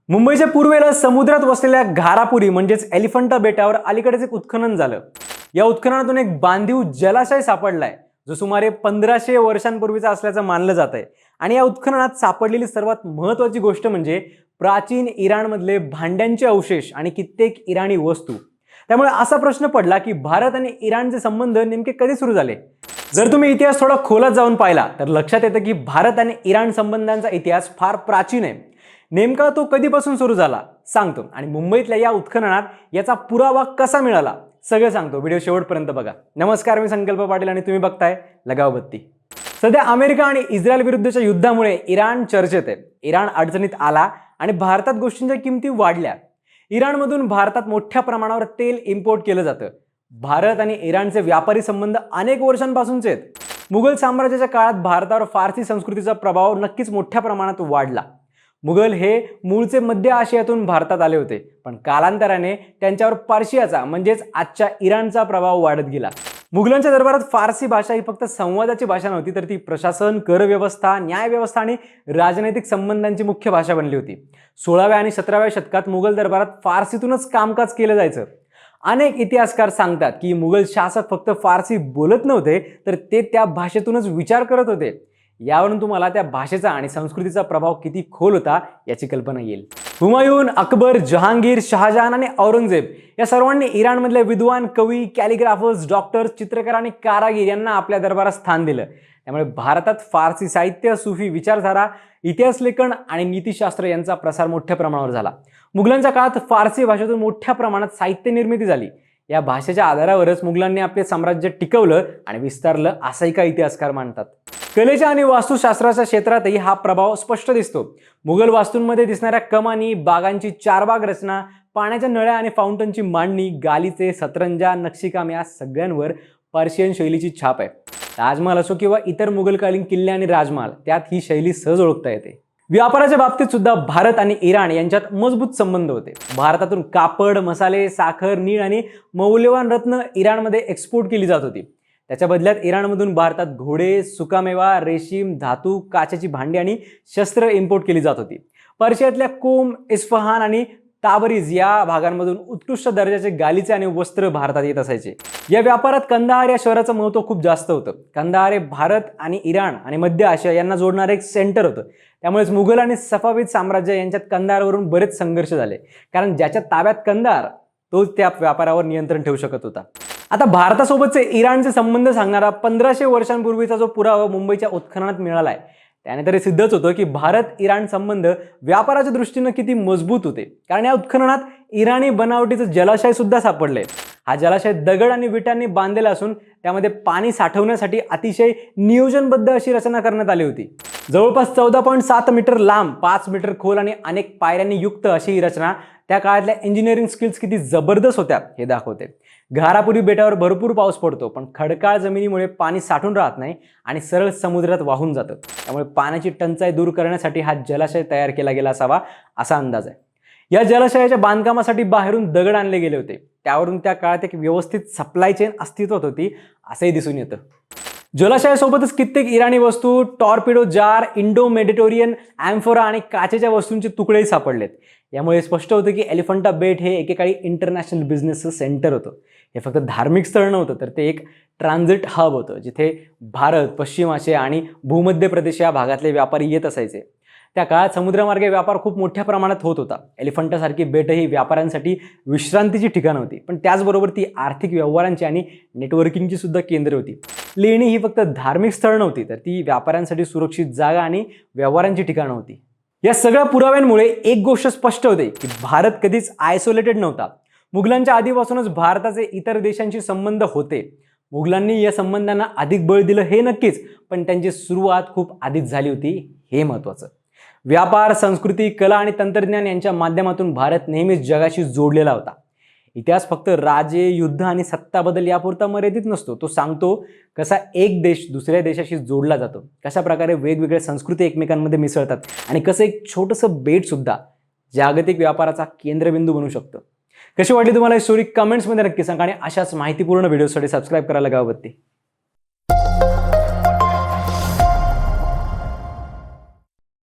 मुंबईच्या पूर्वेला समुद्रात वसलेल्या घारापुरी म्हणजेच एलिफंटा बेटावर अलीकडेच एक उत्खनन झालं। या उत्खननातून एक बांधीव जलाशय सापडलाय जो सुमारे 1500 वर्षांपूर्वीचा असल्याचं मानलं जात आहे। आणि या उत्खननात सापडलेली सर्वात महत्त्वाची गोष्ट म्हणजे प्राचीन इराणमधले भांड्यांचे अवशेष आणि कित्येक इराणी वस्तू। त्यामुळे असा प्रश्न पडला की भारत आणि इराणचे संबंध नेमके कधी सुरू झाले। जर तुम्ही इतिहास थोडा खोलात जाऊन पाहिला तर लक्षात येतं की भारत आणि इराण संबंधांचा इतिहास फार प्राचीन आहे। नेमका तो कधीपासून सुरू झाला सांगतो आणि मुंबईतल्या या उत्खननात याचा पुरावा कसा मिळाला सगळं सांगतो। व्हिडिओ शेवटपर्यंत बघा। नमस्कार, मी संकल्प पाटील आणि तुम्ही बघताय लगाव बत्ती। सध्या अमेरिका आणि इस्रायल विरुद्धच्या युद्धामुळे इराण चर्चेत आहे। इराण अडचणीत आला आणि भारतात गोष्टींच्या किमती वाढल्या। इराणमधून भारतात मोठ्या प्रमाणावर तेल इम्पोर्ट केलं जातं। भारत आणि इराणचे व्यापारी संबंध अनेक वर्षांपासूनचे आहेत। मुघल साम्राज्याच्या काळात भारतावर फारसी संस्कृतीचा प्रभाव नक्कीच मोठ्या प्रमाणात वाढला। मुघल हे मूळचे मध्य आशियातून भारतात आले होते, पण कालांतराने त्यांच्यावर पर्शियाचा म्हणजेच आजच्या इराणचा प्रभाव वाढत गेला। मुघलांच्या दरबारात फारसी भाषा ही फक्त संवादाची भाषा नव्हती, तर ती प्रशासन, कर व्यवस्था, न्याय व्यवस्था आणि राजनैतिक संबंधांची मुख्य भाषा बनली होती। 16व्या आणि 17व्या शतकात मुघल दरबारात फारसीतूनच कामकाज केलं जायचं। अनेक इतिहासकार सांगतात की मुघल शासक फक्त फारसी बोलत नव्हते, तर ते त्या भाषेतूनच विचार करत होते। यावरून तुम्हाला त्या भाषेचा आणि संस्कृतीचा प्रभाव किती खोल होता याची कल्पना येईल। हुमायून, अकबर, जहांगीर, शहाजहान आणि औरंगजेब या सर्वांनी इराणमधले विद्वान, कवी, कॅलिग्राफर्स, डॉक्टर्स, चित्रकार आणि कारागीर यांना आपल्या दरबारात स्थान दिलं। त्यामुळे भारतात फारसी साहित्य, सुफी विचारधारा, इतिहास लेखन आणि नीतिशास्त्र यांचा प्रसार मोठ्या प्रमाणावर झाला। मुघलांच्या काळात फारसी भाषेतून मोठ्या प्रमाणात साहित्य निर्मिती झाली। या भाषेच्या आधारावरच मुघलांनी आपले साम्राज्य टिकवलं आणि विस्तारलं असंही काही इतिहासकार मानतात। कलेच्या आणि वास्तुशास्त्राच्या क्षेत्रातही हा प्रभाव स्पष्ट दिसतो। मुघल वास्तूंमध्ये दिसणाऱ्या कमानी, बागांची चारबाग रचना, पाण्याच्या नळ्या आणि फाउंटनची मांडणी, गालिचे, सतरंजा, नक्षीकाम या सगळ्यांवर पर्शियन शैलीची छाप आहे। राजमहाल असो किंवा इतर मुघलकालीन किल्ले आणि राजमहाल, त्यात ही शैली सहज ओळखता येते। व्यापाराच्या बाबतीत सुद्धा भारत आणि इराण यांच्यात मजबूत संबंध होते। भारतातून कापड, मसाले, साखर, नीळ आणि मौल्यवान रत्न इराणमध्ये एक्सपोर्ट केली जात होती। त्याच्या बदल्यात इराणमधून भारतात घोडे, सुकामेवा, रेशीम, धातू, काचेची भांडी आणि शस्त्र इम्पोर्ट केली जात होती। पर्शियातल्या कोम, इस्फहान आणि ताबरीज या भागांमधून उत्कृष्ट दर्जाचे गालिचे आणि वस्त्र भारतात येत असायचे। या व्यापारात कंदाहार या शहराचं महत्त्व खूप जास्त होतं। कंदाहार हे भारत आणि इराण आणि मध्य आशिया यांना जोडणारं एक सेंटर होतं। त्यामुळेच मुघल आणि सफाविद साम्राज्य यांच्यात कंदाहारवरून बरेच संघर्ष झाले, कारण ज्याच्या ताब्यात कंदाहार तोच त्या व्यापारावर नियंत्रण ठेवू शकत होता। आता भारतासोबतचे इराणचे संबंध सांगणारा 1500 वर्षांपूर्वीचा जो पुरावा मुंबईच्या उत्खननात मिळालाय त्याने तरी सिद्धच होतं की भारत इराण संबंध व्यापाराच्या दृष्टीने किती मजबूत होते। कारण या उत्खननात इराणी बनावटीचं जलाशय सुद्धा सापडले। हा जलाशय दगड आणि विटांनी बांधलेला असून त्यामध्ये पाणी साठवण्यासाठी अतिशय नियोजनबद्ध अशी रचना करण्यात आली होती। जवळपास 14.7 मीटर लांब, 5 मीटर खोल आणि अनेक पायऱ्यांनी युक्त अशी ही रचना त्या काळातल्या इंजिनिअरिंग स्किल्स किती जबरदस्त होत्या हे दाखवते। घारापुरी बेटावर भरपूर पाऊस पडतो, पण खडकाळ जमिनीमुळे पाणी साठून राहत नाही आणि सरळ समुद्रात वाहून जातं। त्यामुळे पाण्याची टंचाई दूर करण्यासाठी हा जलाशय तयार केला गेला असावा असा अंदाज आहे। या जलाशयाच्या बांधकामासाठी बाहेरून दगड आणले गेले होते। त्यावरून त्या काळात एक व्यवस्थित सप्लाय चेन अस्तित्वात होती असंही दिसून येतं। जलाशयासोबतच कित्येक इराणी वस्तू, टॉर्पिडो जार, इंडो मेडिटेरियन ॲम्फोरा आणि काचेच्या वस्तूंचे तुकडेही सापडलेत। यामुळे स्पष्ट होतं की एलिफंटा बेट हे एकेकाळी इंटरनॅशनल बिझनेसचं सेंटर होतं। हे फक्त धार्मिक स्थळ नव्हतं, तर ते एक ट्रान्झिट हब होतं, जिथे भारत, पश्चिम आशिया आणि भूमध्य प्रदेश या भागातले व्यापारी येत असायचे। त्या काळात समुद्रमार्गे व्यापार खूप मोठ्या प्रमाणात होत होता। एलिफंटासारखी बेटही व्यापाऱ्यांसाठी विश्रांतीची ठिकाणं होती, पण त्याचबरोबर ती आर्थिक व्यवहारांची आणि नेटवर्किंगची सुद्धा केंद्र होती। लेणी ही फक्त धार्मिक स्थळ नव्हती, तर ती व्यापाऱ्यांसाठी सुरक्षित जागा आणि व्यवहारांची ठिकाणं होती। या सगळ्या पुराव्यांमुळे एक गोष्ट स्पष्ट होते की भारत कधीच आयसोलेटेड नव्हता। मुघलांच्या आधीपासूनच भारताचे इतर देशांशी संबंध होते। मुघलांनी या संबंधांना अधिक बळ दिलं हे नक्कीच, पण त्यांची सुरुवात खूप आधीच झाली होती हे महत्त्वाचं। व्यापार, संस्कृती, कला आणि तंत्रज्ञान यांच्या माध्यमातून भारत नेहमीच जगाशी जोडलेला होता। इतिहास फक्त राजे, युद्ध आणि सत्ता बदल यापुरता मर्यादित नसतो। तो सांगतो कसा एक देश दुसऱ्या देशाशी जोडला जातो, कशा प्रकारे वेगवेगळ्या संस्कृती एकमेकांमध्ये मिसळतात आणि कसं एक छोटंसं बेट सुद्धा जागतिक व्यापाराचा केंद्रबिंदू बनू शकतं। कशी वाटली तुम्हाला ही स्टोरी कमेंट्समध्ये नक्की सांगा आणि अशाच माहितीपूर्ण व्हिडिओसाठी सबस्क्राईब करायला गाव बत्ती।